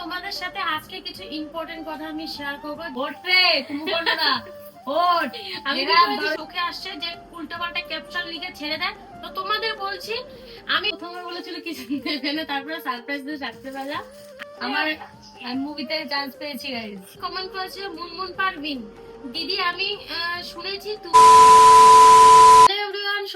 তোমাদের সাথে আজকে কিছু ইম্পর্টেন্ট কথা আমি শেয়ার করবো। ভোট রে তুমি করবে না ভোট। আমি চোখে আসছে যে উল্টোপাল্টা ক্যাপশন লিখে ছেড়ে দেয়। তো তোমাদের বলছি, আমি প্রথমে বলেছিল কিছু দেবে না, তারপরে সারপ্রাইজ দিয়ে রাখতে পারলাম। আমার মুভিতে চান্স পেয়েছি গাইস। কমেন্ট করেছিল মুনমুন পারভিন দিদি, আমি শুনেছি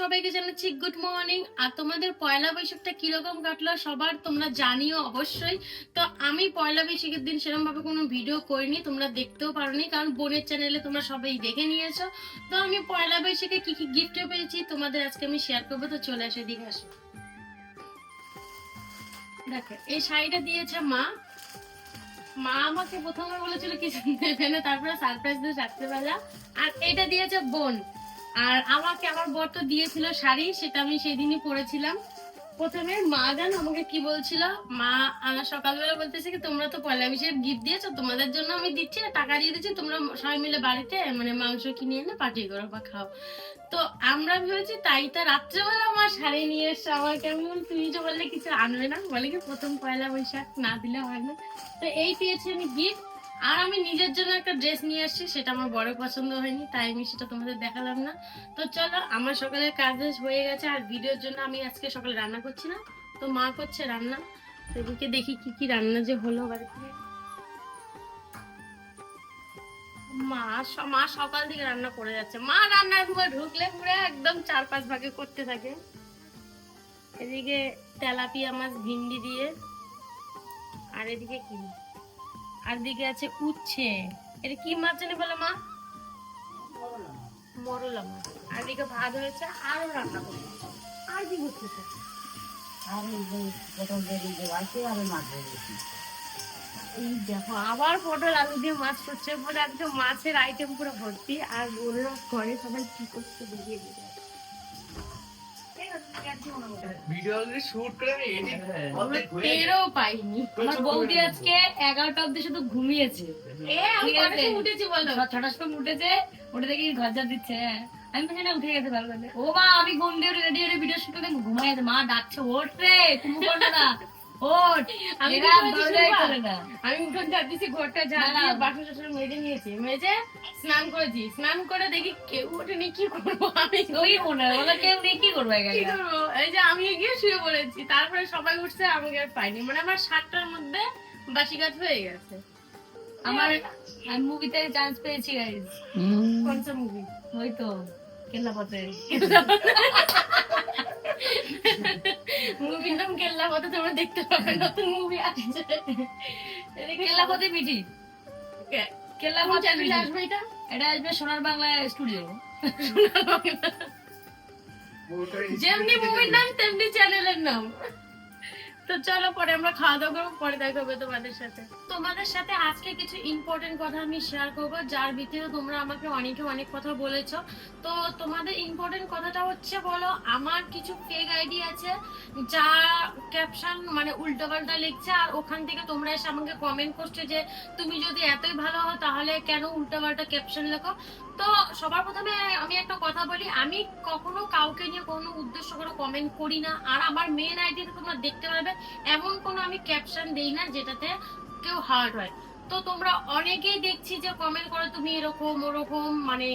সবাইকে জানাচ্ছি গুড মর্নিং। আর তোমাদের পয়লা বৈশাখটা কিরকম কাটলো সবার তোমরা জানিও অবশ্যই। তো আমি পয়লা বৈশাখের দিন সেরকম ভাবে কোনো ভিডিও করিনি, তোমরা দেখতেও পারোনি, কারণ বোনের চ্যানেলে তোমরা সবাই দেখে নিয়েছো। তো আমি পয়লা বৈশাখে কি কি গিফট পেয়েছি তোমাদের আজকে আমি শেয়ার করবো। তো চলে আসে, দিকে আসো। দেখো এই শাড়িটা দিয়েছে মা। মা আমাকে প্রথমে বলেছিল কিছু দেবে না, তারপরে সারপ্রাইজ দিয়ে রাখতে পারলাম। আর এটা দিয়েছে বোন। আর আমাকে আমার বর তো দিয়েছিল শাড়ি, সেটা আমি সেদিনই পরেছিলাম। প্রথমে মা জান আমাকে কি বলছিল, মা সকালবেলা বলতেছে কি তোমরা তো পয়লা বৈশাখ গিফট দিয়েছো, তোমাদের জন্য আমি দিচ্ছি, টাকা দিয়ে দিচ্ছি, তোমরা সবাই মিলে বাড়িতে মানে মাংস কিনে এনে পার্টি করো বা খাও। তো আমরা ভেবেছি তাই। তো রাত্রেবেলা আমার শাড়ি নিয়ে এসছে আমাকে। আমি বলি তুমি যে বললে কিছু আনবে না, বলে কি প্রথম পয়লা বৈশাখ না দিলে হয় না। তো এই পেয়েছি আমি গিফট। আর আমি নিজের জন্য একটা ড্রেস নিয়ে আসছি, সেটা আমার বড় পছন্দ হয়নি, তাই আমি সেটা তোমাদের দেখালাম না। তো চলো, আমার সকালের কাজ হয়ে গেছে। আর ভিডিওর জন্য আমি আজকে সকালে রান্না করছি না, তো মা করছে রান্না। এদিকে দেখি কি কি রান্না যে হলো বাড়িতে। মা সকাল থেকে রান্না করে যাচ্ছে। মা রান্নার ঘরে ঢুকলে পুরো একদম 4-5 ভাগে করতে থাকে। এদিকে তেলাপিয়া মাছ ভিন্ডি দিয়ে, আর এদিকে কি, আর দিকে আছে উচ্ছে। এটা কি মাছ জানি বলে মা? মরলা মাছ। আর দিকে ভাত হয়েছে, আরো রান্না করবে। আর কি করতেছে? এই দেখো আবার পটল আলু দিয়ে মাছ করছে, পুরো একদম মাছের আইটেম পুরো ভর্তি। আর ওরা ঘরে সবাই কি করছে দেখিয়ে দিবে। আমার বৌদি আজকে 11টা অব্দি শুধু ঘুমিয়েছে। উঠেছি বলো 6টার সময় উঠেছে, উঠে দেখি ঘর ঝাড় দিচ্ছে। আমি বলছি না উঠে গেছে ভালো। ও মা আমি ঘুম দিয়ে রেডি হয়ে ভিডিও শুট করতে ঘুমাই গেছে। মা ডাকছে ওঠ রে তুমি করবে না ওঠ। আমি উঠোন ঝাড় দিচ্ছি, ঘরটা ঝাড় দিয়ে বাসন টাসন মেজে নিয়েছি, মেজে স্নান করেছি। স্নান করে দেখি কেউ ওঠেনি, কি করবো আমি? ওই মনে হয় বলো কেউ নেই, কি করবো? কি করবো? এই যে আমি গিয়ে শুয়ে পড়েছি। তারপরে সবাই উঠছে, আমাকে আর পাইনি। মানে আমার 7টার মধ্যে বাসি কাজ হয়ে গেছে। আমার মুভিতে চান্স পেয়েছি গাইস। কোনটা মুভি? ওই তো কেল্লাপথে। মুভির নাম কেল্লাপথে, তোমরা দেখতে পাবে, নতুন মুভি আসছে কেল্লাপথে মিঠি। কেল্লাপথে আসবে। এটা আসবে সোনার বাংলা স্টুডিও। যেমনি মুভির নাম তেমনি চ্যানেলের নাম। তো চলো পরে আমরা খাওয়া দাওয়া করবো, পরে দেখা হবে তোমাদের সাথে। তোমাদের সাথে আজকে কিছু ইম্পর্টেন্ট কথা আমি শেয়ার করবো, যার ভিতরে তোমরা আমাকে অনেকে অনেক কথা বলেছো। তো তোমাদের ইম্পর্টেন্ট কথাটা হচ্ছে, বলো আমার কিছু ফেক আইডি আছে যা ক্যাপশন মানে উল্টোপাল্টা লিখছে, আর ওখান থেকে তোমরা এসে আমাকে কমেন্ট করছো যে তুমি যদি এতই ভালো হও তাহলে কেন উল্টোপাল্টা ক্যাপশন লেখো। তো সবার প্রথমে আমি একটা কথা বলি, আমি কখনো কাউকে নিয়ে কোনো উদ্দেশ্য করে কমেন্ট করি না। আর আমার মেন আইডিতে তোমরা দেখতে পারবে এমন কোনো আমি ক্যাপশন দেই না যেটাতে কেউ হার্ট হয়। তো তোমরা অনেকেই দেখছি যে কমেন্ট করে তুমি এরকম ওরকম মানে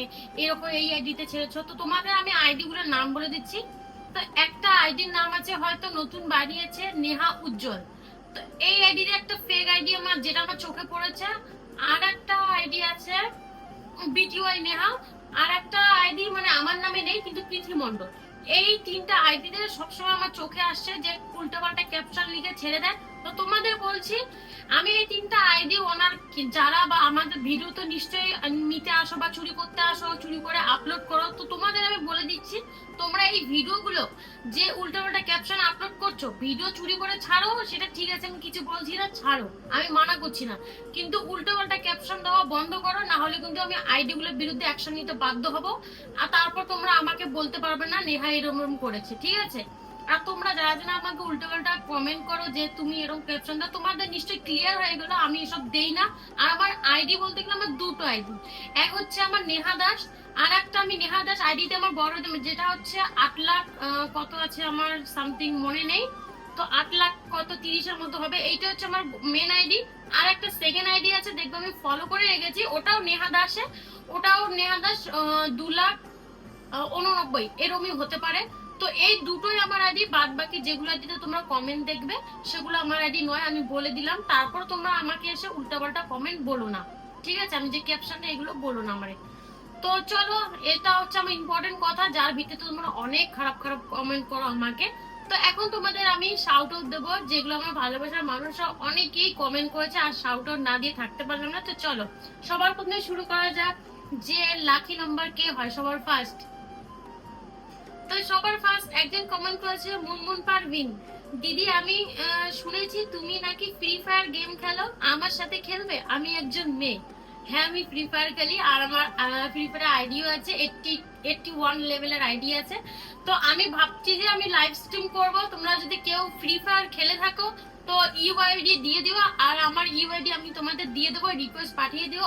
এরকম এই আইডিতে ছেড়েছো। তো তোমাদের আমি আইডি গুলোর নাম বলে দিচ্ছি। তো একটা আইডির নাম আছে, হয়তো নতুন বানিয়েছে, নেহা উজ্জ্বল। তো এই আইডির একটা ফেক আইডি আমার, যেটা আমার চোখে পড়েছে। আর একটা আইডি আছে বিটিওয়াই নেহা। আর একটা আইডি মানে আমার নামে নেই কিন্তু পৃথ্বী মণ্ডল। এই 3টা আইডিতে সবসময় আমার চোখে আসছে যে উল্টোপাল্টা ক্যাপশন লিখে ছেড়ে দেয়। তো তোমাদের বলছি, আমি এই 3টা আইডি ওনার যারা বা আমাদের ভিডিও তো নিশ্চয়ই নিতে আসো বা চুরি করতে আসো, চুরি করে আপলোড করো। তো তোমাদের আমি বলে দিচ্ছি, তোমরা এই ভিডিওগুলো যে উল্টোপাল্টা ক্যাপশন আপলোড করছো, ভিডিও চুরি করে ছাড়ো, সেটা ঠিক আছে, আমি কিছু বলছি না, ছাড়ো, আমি মানা করছি না। কিন্তু উল্টোপাল্টা ক্যাপশন দেওয়া বন্ধ করো, না হলে কিন্তু আমি আইডি গুলোর বিরুদ্ধে অ্যাকশন নিতে বাধ্য হব। আর তারপর তোমরা আমাকে বলতে পারবে না নেহা এরকম করেছে, ঠিক আছে? আর তোমরা যারা যারা আমাকে উল্টোপাল্টা কমেন্ট করো যে তুমি এরকম ক্যাপশন দাও, তোমাদের নিশ্চয়ই ক্লিয়ার হয়ে গেল আমি এসব দেই না। আর আমার আইডি বলতে গেলে আমার 2টো আইডি। এক হচ্ছে আমার নেহা দাস, আর একটা আমি নেহা দাস আইডিতে আমার বড় যেটা হচ্ছে 8 লাখ কত আছে আমার সামথিং মনে নেই। তো 8 লাখ কত 30-এর মতো হবে। এইটা হচ্ছে আমার মেন আইডি। আর একটা সেকেন্ড আইডি আছে, দেখবো আমি ফলো করে রেখেছি, ওটাও নেহা দাসে, ওটাও নেহা দাস 2,89,000 এরমই হতে পারে। তো এই দুটোই আমার আইডি, বাদ বাকি যেগুলো আইডিতে তোমরা কমেন্ট দেখবে সেগুলো আমার আইডি নয়, আমি বলে দিলাম। তারপর তোমরা আমাকে এসে উল্টাপাল্টা কমেন্ট বলো না, ঠিক আছে? আমি যে ক্যাপশনে এগুলো বলো না আমারে। তো চলো, এটা হচ্ছে আমার ইম্পর্টেন্ট কথা, যার ভিত্তিতে তোমরা অনেক খারাপ খারাপ কমেন্ট করো আমাকে। তো এখন তোমাদের আমি শাউট আউট দেবো, যেগুলো আমার ভালোবাসার মানুষরা অনেকেই কমেন্ট করেছে, আর শাউট আউট না দিয়ে থাকতে পারলাম না। তো চলো সবার প্রথমে শুরু করা যাক, যে লাকি নাম্বার কে হয় সবার ফার্স্ট। তো সবার ফার্স্ট একজন কমেন্ট করেছে মুনমুন পারভিন, দিদি আমি শুনেছি তুমি নাকি ফ্রি ফায়ার গেম খেলো, আমার সাথে খেলবে? আমি একজন মেয়ে, হ্যাঁ আমি ফ্রি ফায়ার খেলি, আর আমার ফ্রি ফায়ার আইডিও আছে, 81 লেভেলের আইডি আছে। তো আমি ভাবছি যে আমি লাইভ স্ট্রিম করব, তোমরা যদি কেউ ফ্রি ফায়ার খেলে থাকো তো ইউআইডি দিয়ে দিও, আর আমার ইউআইডি আমি তোমাদের দিয়ে দেবো, রিকোয়েস্ট পাঠিয়ে দিও,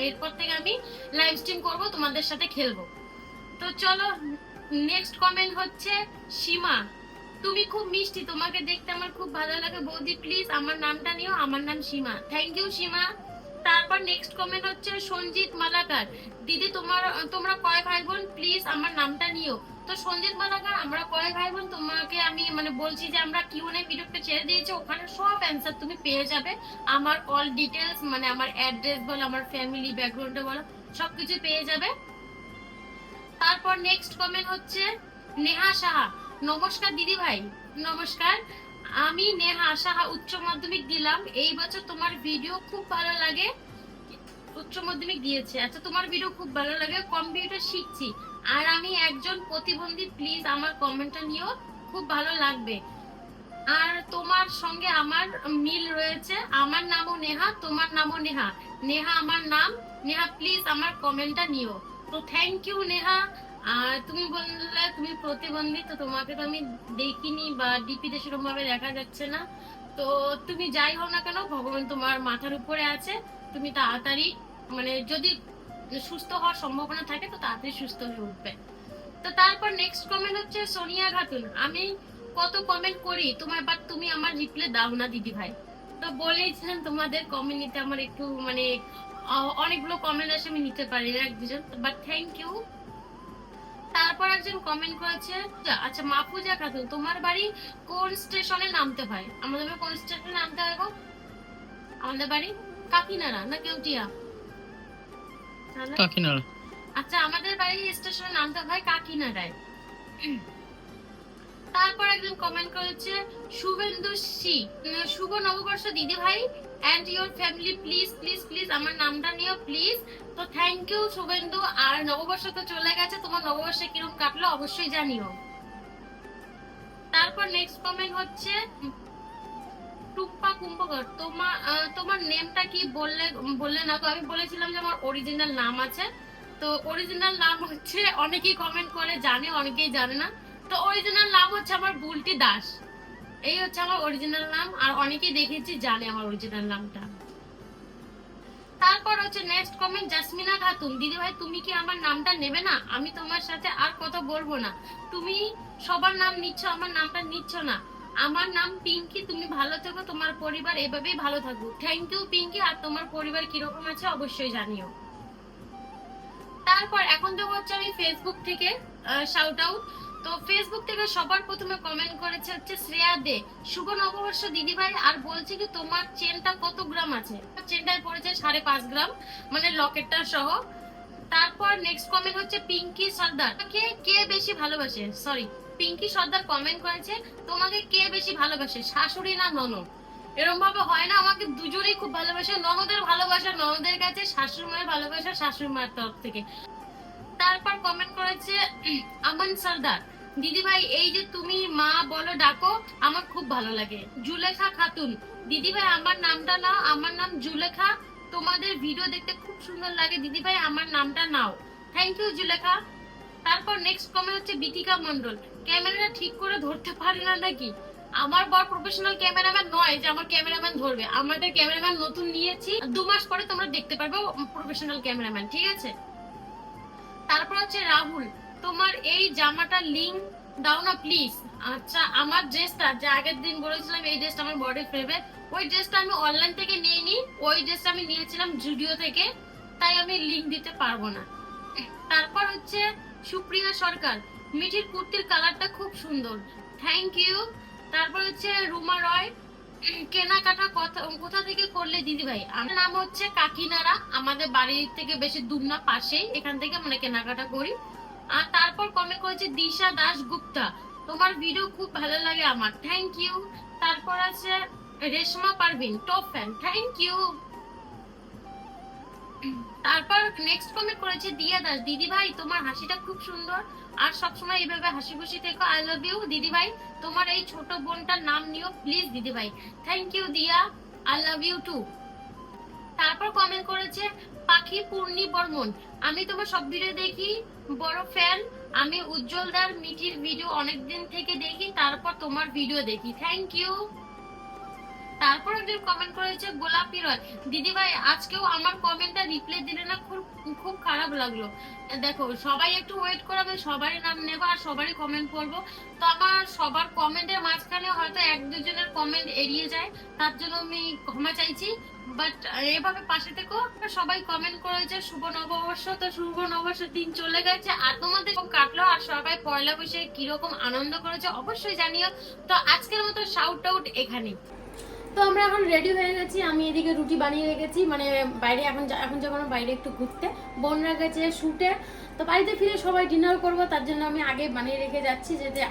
এরপর থেকে আমি লাইভ স্ট্রিম করব, তোমাদের সাথে খেলবো। তো চলো নেক্সট কমেন্ট হচ্ছে সীমা, তুমি খুব মিষ্টি, তোমাকে দেখতে আমার খুব ভালো লাগে বৌদি, প্লিজ আমার নামটা নিও, আমার নাম সীমা। থ্যাংক ইউ সীমা। তারপর নেক্সট কমেন্ট হচ্ছে সঞ্জিত মালাকার, দিদি তোমরা কয় ভাই বোন, প্লিজ আমার নামটা নিও। তো সঞ্জিত মালাকার, আমরা কয় ভাই বোন তোমাকে আমি মানে বলছি যে আমরা কিউএনএ ভিডিওটা ছেড়ে দিয়েছি, ওখানে সব অ্যান্সার তুমি পেয়ে যাবে, আমার অল ডিটেলস মানে আমার অ্যাড্রেস বলো, আমার ফ্যামিলি ব্যাকগ্রাউন্ড বলো, সবকিছু পেয়ে যাবে। তারপর নেক্সট কমেন্ট হচ্ছে নেহা সাহা, নমস্কার দিদি ভাই। নমস্কার, আমি নেহা সাহা, উচ্চ মাধ্যমিক দিলাম এই বছর, তোমার ভিডিও খুব ভালো লাগে। উচ্চ মাধ্যমিক দিয়েছে, আচ্ছা তোমার ভিডিও খুব ভালো লাগে, কম্পিউটার শিখছি, আর আমি একজন প্রতিবন্ধী, প্লিজ আমার কমেন্টটা নিও, খুব ভালো লাগবে। আর তোমার সঙ্গে আমার মিল রয়েছে, আমার নামও নেহা, তোমার নামও নেহা, নেহা আমার নাম, নেহা প্লিজ আমার কমেন্টটা নিও। তো থ্যাংক ইউ নেহা। আর তুমি বললে তুমি প্রতিবন্ধী, তো তোমাকে তো আমি দেখিনি বা ডিপিতে সেরকম ভাবে দেখা যাচ্ছে না। তো তুমি যাই হও না কেন, ভগবান তোমার মাথার উপরে আছে, তুমি তাড়াতাড়ি মানে যদি সুস্থ হওয়ার সম্ভাবনা থাকে তো তাড়াতাড়ি সুস্থ হয়ে উঠবে। তো তারপর নেক্সট কমেন্ট হচ্ছে সোনিয়া খাতুন, আমি কত কমেন্ট করি তোমার, বাট তুমি আমার রিপ্লাই দাও না দিদি ভাই। তো বলেছিলেন তোমাদের কমেন্ট নিতে আমার একটু মানে অনেকগুলো কমেন্ট আসে, আমি নিতে পারি না এক দুজন, বাট থ্যাংক ইউ। তারপর একজন কমেন্ট করেছে, আচ্ছা মাহফুজা খাতুন, তোমার বাড়ি কোন স্টেশনে নামতে হয়? আমাদের কোন স্টেশনে নামতে হয় গো? আমাদের বাড়ি কাকিনাড়া না কেউটিয়া? কাকিনাড়া। আচ্ছা আমাদের বাড়ি স্টেশনে নামতে হয় কাকিনাড়ায়। তারপর একজন কমেন্ট করেছে শুভেন্দু সি, শুভ নববর্ষ দিদি ভাই and your family, please please please আমার নামটা নিও প্লিজ। তো থ্যাংক ইউ শুভেন্দু। আর নববর্ষ তো চলে গেছে, তোমার নববর্ষে কিরকম কাটলো অবশ্যই জানিও। তারপর নেক্সট কমেন্ট হচ্ছে টুপ্পা কুম্ভকর, তোমার নেমটা কি বললে না তো? আমি বলেছিলাম যে আমার অরিজিনাল নাম আছে, তো অরিজিনাল নাম হচ্ছে, অনেকেই কমেন্ট করে জানে, অনেকেই জানে না। তো অরিজিনাল নাম হচ্ছে আমার বুলটি দাস, এই হচ্ছে আমার অরিজিনাল নাম, আর অনেকেই দেখেছি জানে আমার অরিজিনাল নামটা। তারপর হচ্ছে নেক্সট কমেন্ট জাসমিনা খাতুন, দিদি ভাই তুমি কি আমার নামটা নেবে না? আমি তোমার সাথে আর কথা বলবো না, তুমি সবার নাম নিচ্ছ, আমার নামটা নিচ্ছ না। আমার নাম পিঙ্কি, তুমি ভালো থেকো, তোমার পরিবার এভাবেই ভালো থাকুক। Thank you Pinki. আর তোমার পরিবার কিরকম আছে অবশ্যই জানিও। তারপর এখন তো হচ্ছে আমি ফেসবুক থেকে শাউট আউট। তো ফেসবুক থেকে সবার প্রথমে কমেন্ট করেছে হচ্ছে শ্রেয়া দে, শুভ নববর্ষ দিদি ভাই, আর বলছি কি তোমার চেনটা কত গ্রাম আছে? চেনটায় পড়েছে 5.5 গ্রাম, মানে লকেটটা সহ। তারপর নেক্সট কমেন্ট হচ্ছে পিঙ্কি সর্দার, কে বেশি ভালোবাসে, সরি পিঙ্কি সর্দার কমেন্ট করেছে তোমাকে কে বেশি ভালোবাসে, শাশুড়ি না ননদ? এরকম ভাবে হয় না, আমাকে দুজনেই খুব ভালোবাসে, ননদের ভালোবাসা ননদের কাছে, শাশুড়ি মায়ের ভালোবাসা শাশুড়ি মায়ের তরফ থেকে। তারপর কমেন্ট করেছে আমান সর্দার, দিদি ভাই এই যে তুমি মা বলো ডাকো আমার খুব ভালো লাগে। জুলেখা খাতুন, দিদি ভাই আমার নামটা নাও, আমার নাম জুলেখা, তোমাদের ভিডিও দেখতে খুব সুন্দর লাগে দিদি ভাই, আমার নামটা নাও। Thank you Zulekha. তারপর নেক্সট কমেন্ট হচ্ছে বিথিকা মন্ডল, ক্যামেরাটা ঠিক করে ধরতে পারে না নাকি? আমার বর প্রফেশনাল ক্যামেরাম্যান নয় যে আমার ক্যামেরাম্যান ধরবে, আমাদের ক্যামেরাম্যান নতুন নিয়েছি, 2 মাস পরে তোমরা দেখতে পারবে প্রফেশনাল ক্যামেরাম্যান, ঠিক আছে? তারপর হচ্ছে রাহুল, তোমার এই জামাটা লিংক দাও না প্লিজ। আচ্ছা আমার ড্রেসটা যে আগের দিন বলেছিলাম এই ড্রেসটা আমার বডির ফেভারিট, ওই ড্রেসটা আমি অনলাইন থেকে নিয়ে নিই, ওই ড্রেসটা আমি নিয়েছিলাম জুডিও থেকে, তাই আমি লিংক দিতে পারবো না। তারপর হচ্ছে সুপ্রিয়া সরকার, মিঠির কুর্তির কালারটা খুব সুন্দর, থ্যাংক ইউ। তারপর হচ্ছে রুমা রয়, কেনাকাটা কোথা থেকে করলে দিদি ভাই? আমার নাম হচ্ছে কাকিনাড়া, আমাদের বাড়ি থেকে বেশি দূর না, পাশেই, এখান থেকে মানে কেনাকাটা করি। আর তারপর কমেন্ট করেছে দিশা দাস গুপ্তা, তোমার ভিডিও খুব ভালো লাগে আমার, থ্যাংক ইউ। তারপর আছে Reshma Parvin, top fan, thank you. তারপর নেক্সট কমেন্ট করেছে দিয়া দাস, দিদি ভাই তোমার হাসিটা খুব সুন্দর, আর সবসময় এইভাবে হাসি খুশি থেকো, আই লাভ ইউ দিদি ভাই, তোমার এই ছোট বোনটার নাম নিও প্লিজ দিদি ভাই, থ্যাংক ইউ দিয়া, আই লাভ ইউ টু। তারপর কমেন্ট করেছে পাখি পূর্ণি বর্মন, আমি তোমার সব ভিডিও দেখি, বড় ফ্যান আমি, উজ্জ্বলদার মিঠির ভিডিও অনেকদিন থেকে দেখি, তারপর তোমার ভিডিও দেখি, থ্যাংক ইউ। তারপর একজন কমেন্ট করেছে গোলাপি রয়, দিদি ভাই আজকেও আমার কমেন্টটা রিপ্লাই দিলে না, খুব খুব খারাপ লাগলো। দেখো সবাই একটু ওয়েট করো, আমি সবারই নাম নেব আর সবারই কমেন্ট করবো, তো আমার সবার কমেন্টের মাঝখানে হয়তো এক দুজনের কমেন্ট এড়িয়ে যায়, তার জন্য আমি ক্ষমা চাইছি, বাট এভাবে পাশে থেকো। সবাই কমেন্ট করেছে শুভ নববর্ষ, তো শুভ নববর্ষের দিন চলে গেছে, আর তোমাদের কাটলো, আর সবাই পয়লা বৈশাখে কিরকম আনন্দ করেছে অবশ্যই জানিও। তো আজকের মতো শাউট আউট এখানে। তো আমরা এখন রেডি হয়ে গেছি, আমি এদিকে রুটি বানিয়ে রেখেছি, মানে বাইরে এখন যখন বাইরে একটু ঘুরতে, বোনরা গেছে শুটে, তো বাড়িতে ফিরে সবাই ডিনার করব, তার জন্য আমি আগে বানিয়ে রেখে যাচ্ছি, যাতে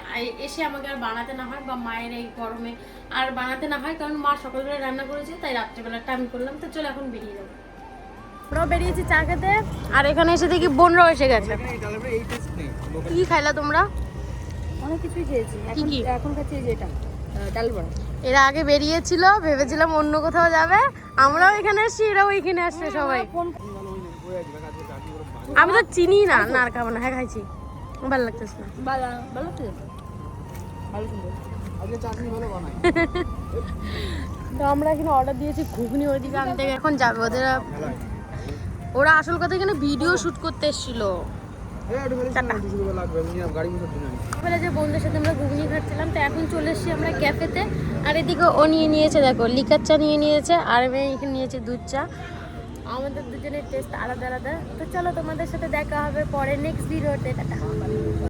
এসে আমাকে আর বানাতে না হয়, বা মায়ের এই গরমে আর বানাতে না হয়, কারণ মা সকালবেলা রান্না করেছে, তাই রাত্রেবেলাটা আমি করলাম। তো চলো এখন বেরিয়ে যাবো। আমরাও বেরিয়েছি চা খেতে, আর এখানে এসে দেখি বোনরাও এসে গেছে। কি খাইলা তোমরা? অনেক কিছুই খেয়েছি, এখন খাচ্ছি যেটা ডাল বড়া। এরা আগে বেরিয়েছিল, ভেবেছিলাম অন্য কোথাও যাবে, আমরাও এখানে আসছি, এরাও এখানে আসছে সবাই। আমি তো চিনি না, না আর খাবো না, হ্যাঁ খাইছি, ভালো লাগতেছে না। তো আমরা এখানে অর্ডার দিয়েছি ঘুগনি, ওইদিকে আনতে এখন যাবে, ওরা আসল কথা এখানে ভিডিও শুট করতে এসেছিল। যে বন্ধুদের সাথে আমরা ঘুগনি খাচ্ছিলাম, তো এখন চলে এসেছি আমরা ক্যাফেতে, আর এদিকে ও নিয়ে নিয়েছে, দেখো লিকার চা নিয়ে নিয়েছে, আর আমি এখানে নিয়েছি দুধ চা, আমাদের দুজনের টেস্ট আলাদা আলাদা। তো চলো তোমাদের সাথে দেখা হবে পরে নেক্সট ভিডিওতে, টাটা।